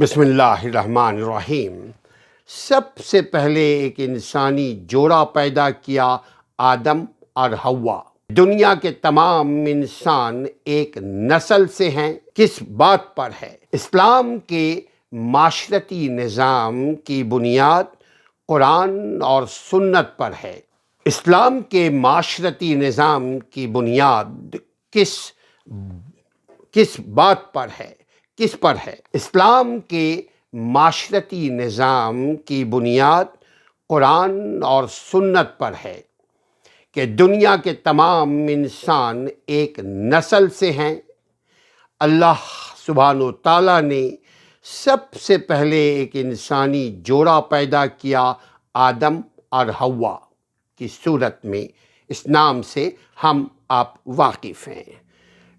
بسم اللہ الرحمن الرحیم۔ سب سے پہلے ایک انسانی جوڑا پیدا کیا آدم اور حوا۔ دنیا کے تمام انسان ایک نسل سے ہیں۔ کس بات پر ہے؟ اسلام کے معاشرتی نظام کی بنیاد قرآن اور سنت پر ہے۔ اسلام کے معاشرتی نظام کی بنیاد کس بات پر ہے؟ کس پر ہے؟ اسلام کے معاشرتی نظام کی بنیاد قرآن اور سنت پر ہے کہ دنیا کے تمام انسان ایک نسل سے ہیں۔ اللہ سبحانہ و تعالیٰ نے سب سے پہلے ایک انسانی جوڑا پیدا کیا آدم اور حوا کی صورت میں۔ اس نام سے ہم آپ واقف ہیں۔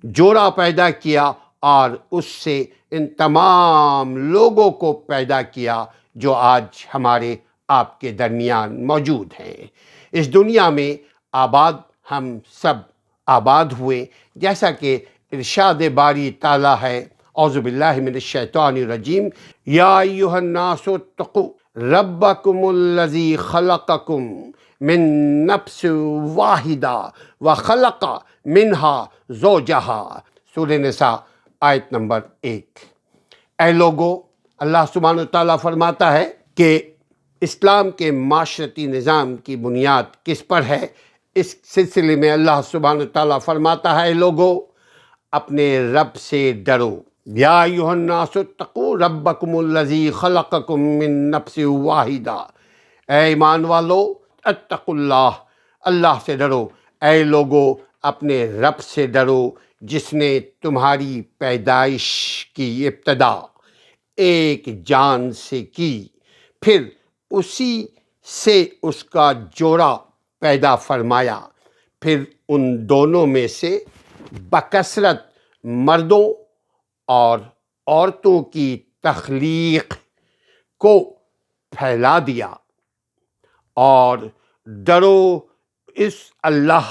جوڑا پیدا کیا اور اس سے ان تمام لوگوں کو پیدا کیا جو آج ہمارے آپ کے درمیان موجود ہیں۔ اس دنیا میں ہم سب آباد ہوئے، جیسا کہ ارشاد باری تعالیٰ ہے، اعوذ باللہ من الشیطان الرجیم، یا ایھا الناس اتقوا ربکم الذی خلقکم من نفس واحدہ وخلق منہا زوجہا۔ سورہ نساء آیت نمبر 1۔ اے لوگو، اللہ سبحانہ وتعالیٰ فرماتا ہے کہ اسلام کے معاشرتی نظام کی بنیاد کس پر ہے۔ اس سلسلے میں اللہ سبحانہ وتعالیٰ فرماتا ہے، اے لوگو اپنے رب سے ڈرو۔ یا ایھا الناس اتقوا ربکم الذی خلقکم من نفس واحدہ۔ اے ایمان والو، اتقوا اللہ، اللہ سے ڈرو۔ اے لوگو اپنے رب سے ڈرو جس نے تمہاری پیدائش کی ابتدا ایک جان سے کی، پھر اسی سے اس کا جوڑا پیدا فرمایا، پھر ان دونوں میں سے بکثرت مردوں اور عورتوں کی تخلیق کو پھیلا دیا۔ اور ڈرو اس اللہ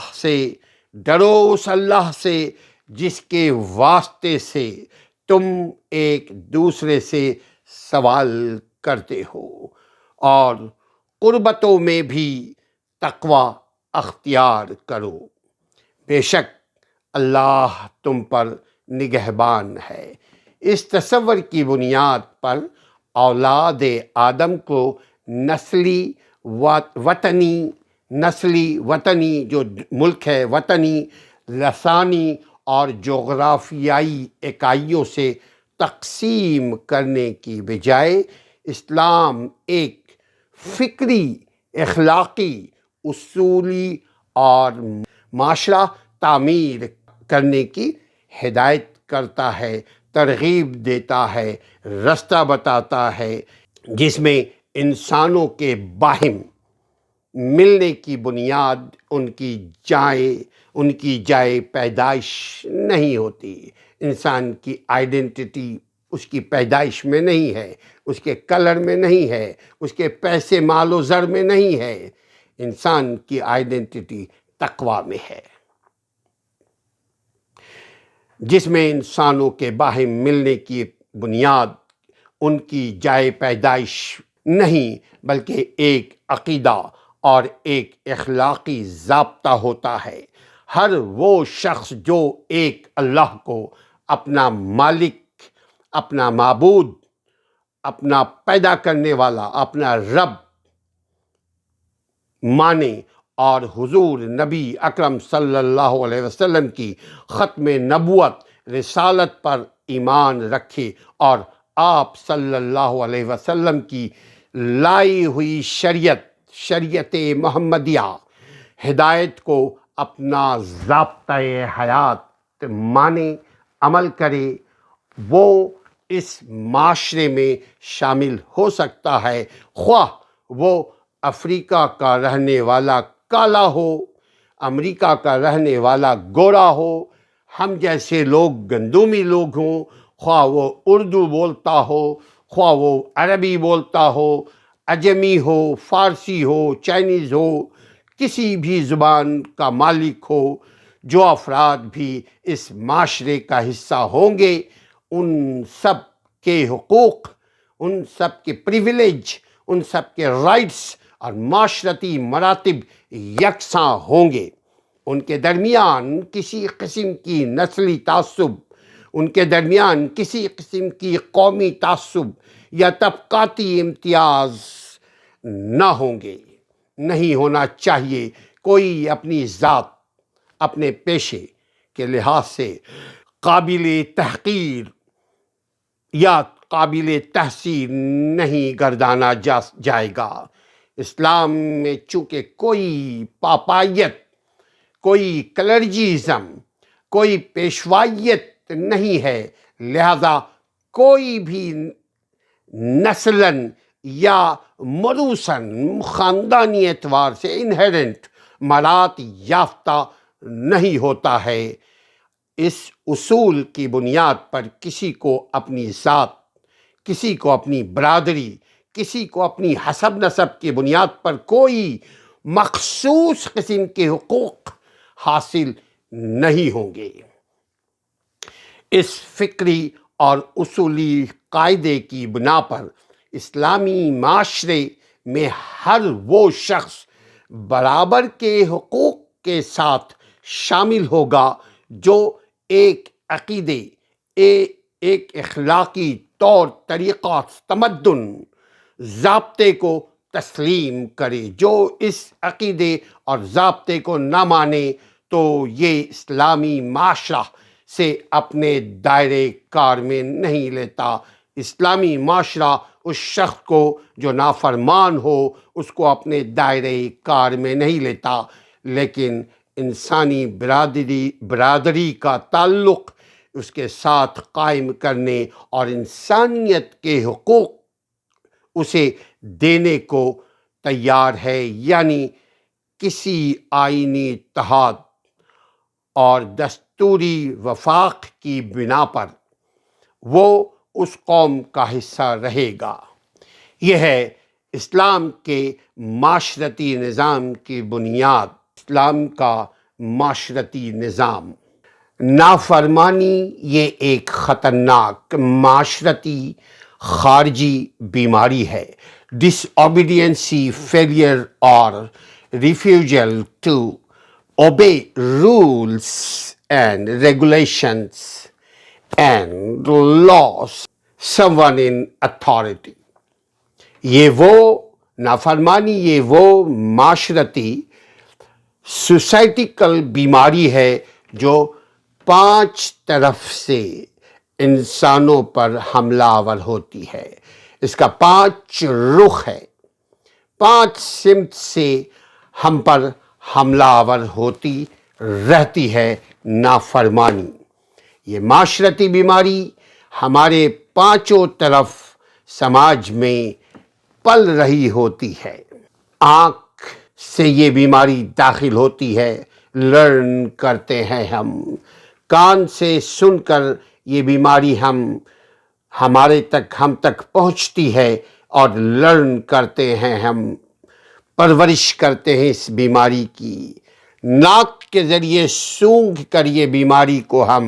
سے جس کے واسطے سے تم ایک دوسرے سے سوال کرتے ہو، اور قربتوں میں بھی تقوی اختیار کرو، بے شک اللہ تم پر نگہبان ہے۔ اس تصور کی بنیاد پر اولاد آدم کو نسلی وطنی جو ملک ہے، وطنی، لسانی اور جغرافیائی اکائیوں سے تقسیم کرنے کی بجائے اسلام ایک فکری، اخلاقی، اصولی اور معاشرہ تعمیر کرنے کی ہدایت کرتا ہے، ترغیب دیتا ہے، رستہ بتاتا ہے، جس میں انسانوں کے باہم ملنے کی بنیاد ان کی جائے پیدائش نہیں ہوتی۔ انسان کی آئیڈینٹی اس کی پیدائش میں نہیں ہے، اس کے کلر میں نہیں ہے، اس کے پیسے مال و زر میں نہیں ہے۔ انسان کی آئیڈینٹی تقویٰ میں ہے، جس میں انسانوں کے باہم ملنے کی بنیاد ان کی جائے پیدائش نہیں، بلکہ ایک عقیدہ اور ایک اخلاقی ضابطہ ہوتا ہے۔ ہر وہ شخص جو ایک اللہ کو اپنا مالک، اپنا معبود، اپنا پیدا کرنے والا، اپنا رب مانے اور حضور نبی اکرم صلی اللہ علیہ وسلم کی ختم نبوت رسالت پر ایمان رکھے، اور آپ صلی اللہ علیہ وسلم کی لائی ہوئی شریعت محمدیہ ہدایت کو اپنا ضابطۂ حیات مانے، عمل کرے، وہ اس معاشرے میں شامل ہو سکتا ہے، خواہ وہ افریقہ کا رہنے والا کالا ہو، امریکہ کا رہنے والا گورا ہو، ہم جیسے لوگ گندمی لوگ ہوں، خواہ وہ اردو بولتا ہو، خواہ وہ عربی بولتا ہو، اجمی ہو، فارسی ہو، چائنیز ہو، کسی بھی زبان کا مالک ہو، جو افراد بھی اس معاشرے کا حصہ ہوں گے، ان سب کے حقوق ان سب کے پریویلیج، ان سب کے رائٹس اور معاشرتی مراتب یکساں ہوں گے۔ ان کے درمیان کسی قسم کی نسلی تعصب، ان کے درمیان کسی قسم کی قومی تعصب یا طبقاتی امتیاز نہ ہوں گے، نہیں ہونا چاہیے۔ کوئی اپنی ذات، اپنے پیشے کے لحاظ سے قابل تحقیر یا قابل تحسین نہیں گردانا جائے گا۔ اسلام میں چونکہ کوئی پاپائیت، کوئی کلرجیزم، کوئی پیشوائیت نہیں ہے، لہذا کوئی بھی نسلاً یا موروثاً خاندانی اعتبار سے انہیرنٹ مرات یافتہ نہیں ہوتا ہے۔ اس اصول کی بنیاد پر کسی کو اپنی ذات، کسی کو اپنی برادری، کسی کو اپنی حسب نسب کی بنیاد پر کوئی مخصوص قسم کے حقوق حاصل نہیں ہوں گے۔ اس فکری اور اصولی قاعدے کی بنا پر اسلامی معاشرے میں ہر وہ شخص برابر کے حقوق کے ساتھ شامل ہوگا جو ایک عقیدے، ایک اخلاقی طور طریقہ، تمدن، ضابطے کو تسلیم کرے۔ جو اس عقیدے اور ضابطے کو نہ مانے تو یہ اسلامی معاشرہ سے اپنے دائرے کار میں نہیں لیتا۔ اسلامی معاشرہ اس شخص کو جو نافرمان ہو اس کو اپنے دائرے کار میں نہیں لیتا، لیکن انسانی برادری کا تعلق اس کے ساتھ قائم کرنے اور انسانیت کے حقوق اسے دینے کو تیار ہے، یعنی کسی آئینی اتحاد اور دستوری وفاق کی بنا پر وہ اس قوم کا حصہ رہے گا۔ یہ ہے اسلام کے معاشرتی نظام کی بنیاد۔ اسلام کا معاشرتی نظام، نافرمانی یہ ایک خطرناک معاشرتی خارجی بیماری ہے۔ ڈس اوبیڈینسی، فیلئر اور ریفیوجل to obey rules and regulations and laws someone in authority۔ یہ وہ نافرمانی، یہ وہ معاشرتی سوسائٹیکل بیماری ہے جو 5 طرف سے انسانوں پر حملہ آور ہوتی ہے۔ اس کا 5 رخ ہے، 5 سمت سے ہم پر حملہ آور ہوتی رہتی ہے نافرمانی۔ یہ معاشرتی بیماری ہمارے 5 طرف سماج میں پل رہی ہوتی ہے۔ آنکھ سے یہ بیماری داخل ہوتی ہے، لرن کرتے ہیں ہم۔ کان سے سن کر یہ بیماری ہم تک پہنچتی ہے اور لرن کرتے ہیں ہم، پرورش کرتے ہیں اس بیماری کی۔ ناک کے ذریعے سونگھ کر یہ بیماری کو ہم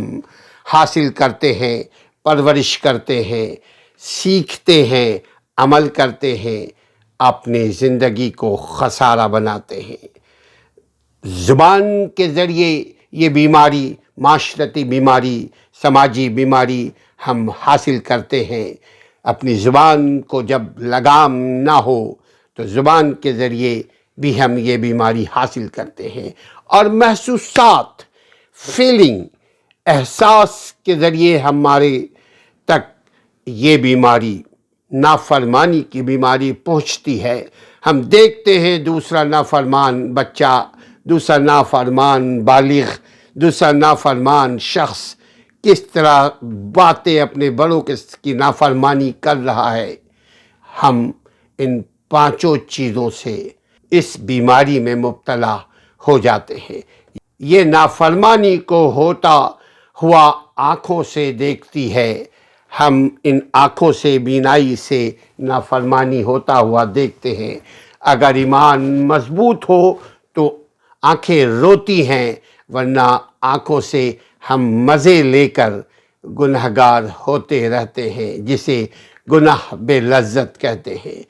حاصل کرتے ہیں، پرورش کرتے ہیں، سیکھتے ہیں، عمل کرتے ہیں، اپنی زندگی کو خسارہ بناتے ہیں۔ زبان کے ذریعے یہ بیماری، معاشرتی بیماری، سماجی بیماری ہم حاصل کرتے ہیں۔ اپنی زبان کو جب لگام نہ ہو تو زبان کے ذریعے بھی ہم یہ بیماری حاصل کرتے ہیں۔ اور محسوسات، فیلنگ، احساس کے ذریعے ہمارے تک یہ بیماری، نافرمانی کی بیماری پہنچتی ہے۔ ہم دیکھتے ہیں دوسرا نافرمان بچہ، دوسرا نافرمان بالغ، دوسرا نافرمان شخص کس طرح باتیں اپنے بڑوں کی نافرمانی کر رہا ہے۔ ہم ان 5 چیزوں سے اس بیماری میں مبتلا ہو جاتے ہیں۔ یہ نافرمانی کو ہوتا ہوا آنکھوں سے دیکھتی ہے۔ ہم ان آنکھوں سے، بینائی سے نافرمانی ہوتا ہوا دیکھتے ہیں۔ اگر ایمان مضبوط ہو تو آنکھیں روتی ہیں، ورنہ آنکھوں سے ہم مزے لے کر گنہگار ہوتے رہتے ہیں، جسے گناہ بے لذت کہتے ہیں۔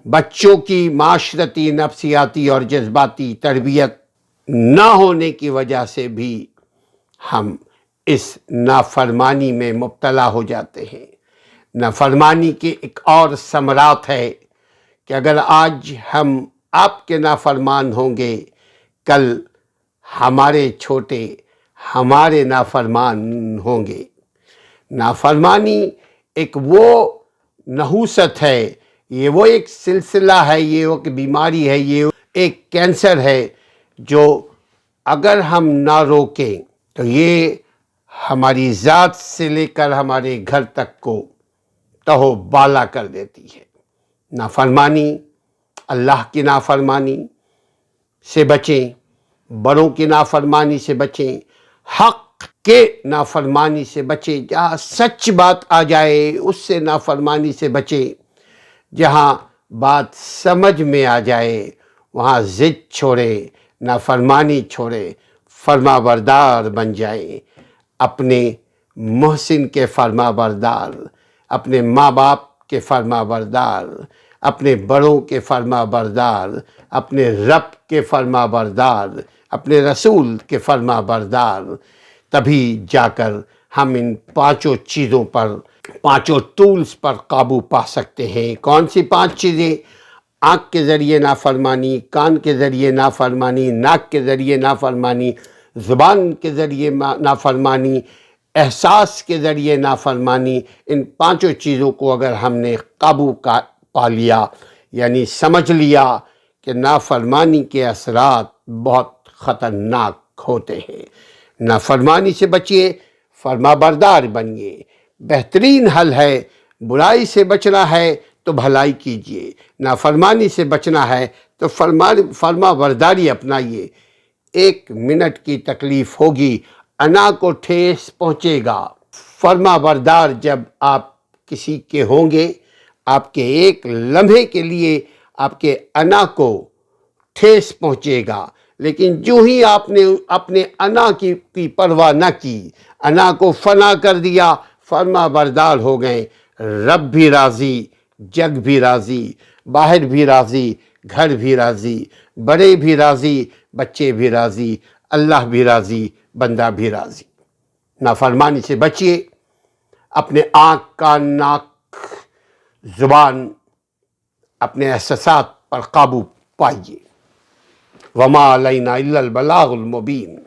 بچوں کی معاشرتی، نفسیاتی اور جذباتی تربیت نہ ہونے کی وجہ سے بھی ہم اس نافرمانی میں مبتلا ہو جاتے ہیں۔ نافرمانی کے ایک اور ثمرات ہے کہ اگر آج ہم آپ کے نافرمان ہوں گے، کل ہمارے چھوٹے ہمارے نافرمان ہوں گے۔ نافرمانی ایک وہ نحوست ہے، یہ وہ ایک سلسلہ ہے، یہ وہ ایک بیماری ہے، یہ ایک کینسر ہے جو اگر ہم نہ روکیں تو یہ ہماری ذات سے لے کر ہمارے گھر تک کو تہو بالا کر دیتی ہے۔ نافرمانی، اللہ کی نافرمانی سے بچیں، بڑوں کی نافرمانی سے بچیں، حق کے نافرمانی سے بچیں، جہاں سچ بات آ جائے اس سے نافرمانی سے بچیں، جہاں بات سمجھ میں آ جائے وہاں ضد چھوڑیں، نافرمانی چھوڑیں، فرما بردار بن جائیں، اپنے محسن کے فرما بردار، اپنے ماں باپ کے فرما بردار، اپنے بڑوں کے فرما بردار، اپنے رب کے فرما بردار، اپنے رسول کے فرما بردار، تبھی جا کر ہم ان پانچوں چیزوں پر، پانچوں ٹولز پر قابو پا سکتے ہیں۔ کون سی پانچ چیزیں؟ آنکھ کے ذریعے نافرمانی، کان کے ذریعے نافرمانی، ناک کے ذریعے نافرمانی، زبان کے ذریعے نافرمانی، احساس کے ذریعے نافرمانی۔ ان پانچوں چیزوں کو اگر ہم نے قابو پا لیا، یعنی سمجھ لیا کہ نافرمانی کے اثرات بہت خطرناک ہوتے ہیں۔ نافرمانی سے بچیے، فرما بردار بنیے۔ بہترین حل ہے، برائی سے بچنا ہے تو بھلائی کیجیے، نافرمانی سے بچنا ہے تو فرما برداری اپنائیے۔ 1 منٹ کی تکلیف ہوگی، انا کو ٹھیس پہنچے گا۔ فرما بردار جب آپ کسی کے ہوں گے، آپ کے ایک لمحے کے لیے آپ کے انا کو ٹھیس پہنچے گا، لیکن جو ہی آپ نے اپنے انا کی پرواہ نہ کی، انا کو فنا کر دیا، فرما بردار ہو گئے، رب بھی راضی، جگ بھی راضی، باہر بھی راضی، گھر بھی راضی، بڑے بھی راضی، بچے بھی راضی، اللہ بھی راضی، بندہ بھی راضی۔ نافرمانی سے بچیے، اپنے آنکھ، کان، ناک، زبان، اپنے احساسات پر قابو پائیے۔ وما علینا الا البلاغ المبین۔